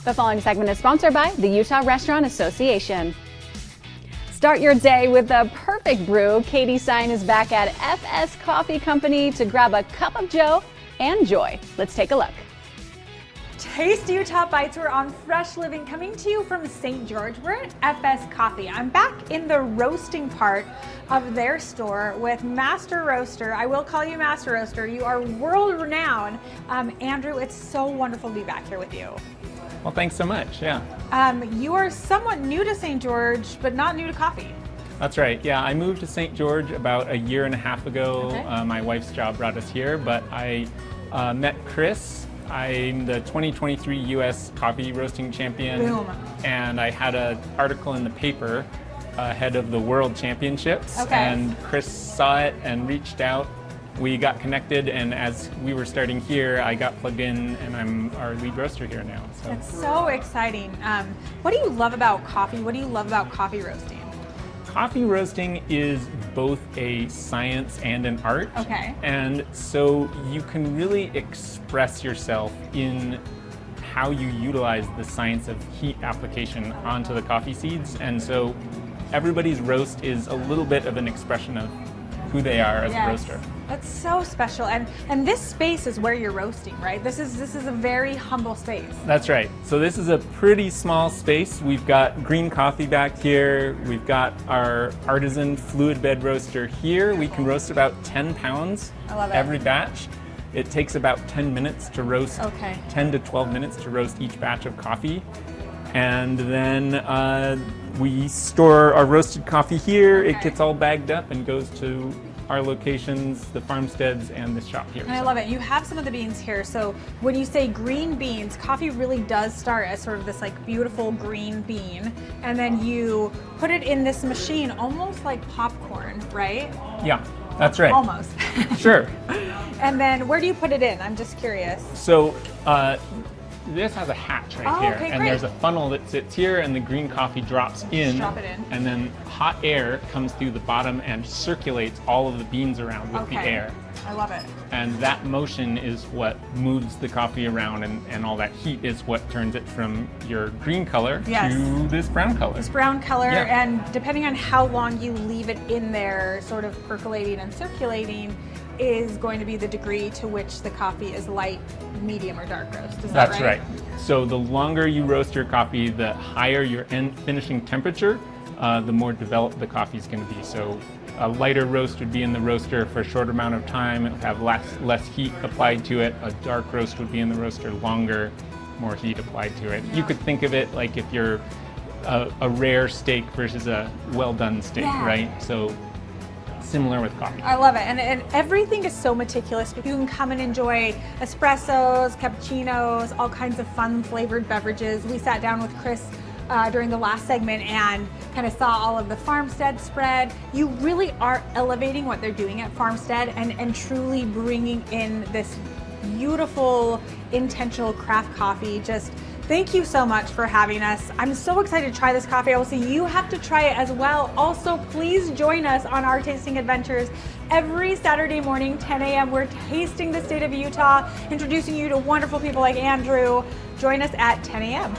The following segment is sponsored by the Utah Restaurant Association. Start your day with the perfect brew. Katie Sign is back at FS Coffee Company to grab a cup of joe and joy. Let's take a look. Taste Utah Bites. We're on Fresh Living, coming to you from St. George. We're at FS Coffee. I'm back in the roasting part of their store with Master Roaster. I will call you Master Roaster. You are world renowned. Andrew, it's so wonderful to be back here with you. Well, thanks so much, yeah. You are somewhat new to St. George, but not new to coffee. That's right, yeah. I moved to St. George about a year and a half ago. Okay. My wife's job brought us here, but I met Chris. I'm the 2023 U.S. Coffee Roasting Champion. Boom. And I had an article in the paper ahead of the World Championships. Okay. And Chris saw it and reached out. We got connected, and as we were starting here, I got plugged in, and I'm our lead roaster here now. So. That's so exciting. What do you love about coffee? What do you love about coffee roasting? Coffee roasting is both a science and an art. Okay. And so you can really express yourself in how you utilize the science of heat application onto the coffee seeds. And so everybody's roast is a little bit of an expression of who they are as a roaster. That's so special, and this space is where you're roasting, right? This is a very humble space. That's right. So this is a pretty small space. We've got green coffee back here. We've got our artisan fluid bed roaster here. We can roast about 10 pounds every batch. It takes about 10 minutes to roast, 10 to 12 minutes to roast each batch of coffee. And then we store our roasted coffee here. It gets all bagged up and goes to our locations, the farmsteads, and the shop here. And I love it. You have some of the beans here. So when you say green beans, coffee really does start as sort of this like beautiful green bean. And then you put it in this machine, almost like popcorn, right? Yeah, that's right. Almost. Sure. And then where do you put it in? I'm just curious. So this has a hatch right here, okay, and great. there's a funnel that sits here, and the green coffee drops in, drop it in. and then hot air comes through the bottom and circulates all of the beans around with the air. I love it. And that motion is what moves the coffee around, and all that heat is what turns it from your green color to this brown color. This brown color, and depending on how long you leave it in there, sort of percolating and circulating, is going to be the degree to which the coffee is light, medium, or dark roast. Is that right? That's right. So the longer you roast your coffee, the higher your end finishing temperature, the more developed the coffee is going to be. So a lighter roast would be in the roaster for a shorter amount of time. It would have less heat applied to it. A dark roast would be in the roaster longer, more heat applied to it. You could think of it like if you're a rare steak versus a well-done steak, right? So similar with coffee. I love it, and everything is so meticulous. You can come and enjoy espressos, cappuccinos, all kinds of fun flavored beverages. We sat down with Chris during the last segment and kind of saw all of the Farmstead spread. You really are elevating what they're doing at Farmstead and truly bringing in this beautiful, intentional craft coffee. Just thank you so much for having us. I'm so excited to try this coffee. I will say you have to try it as well. Also, please join us on our tasting adventures. Every Saturday morning, 10 a.m., we're tasting the state of Utah, introducing you to wonderful people like Andrew. Join us at 10 a.m.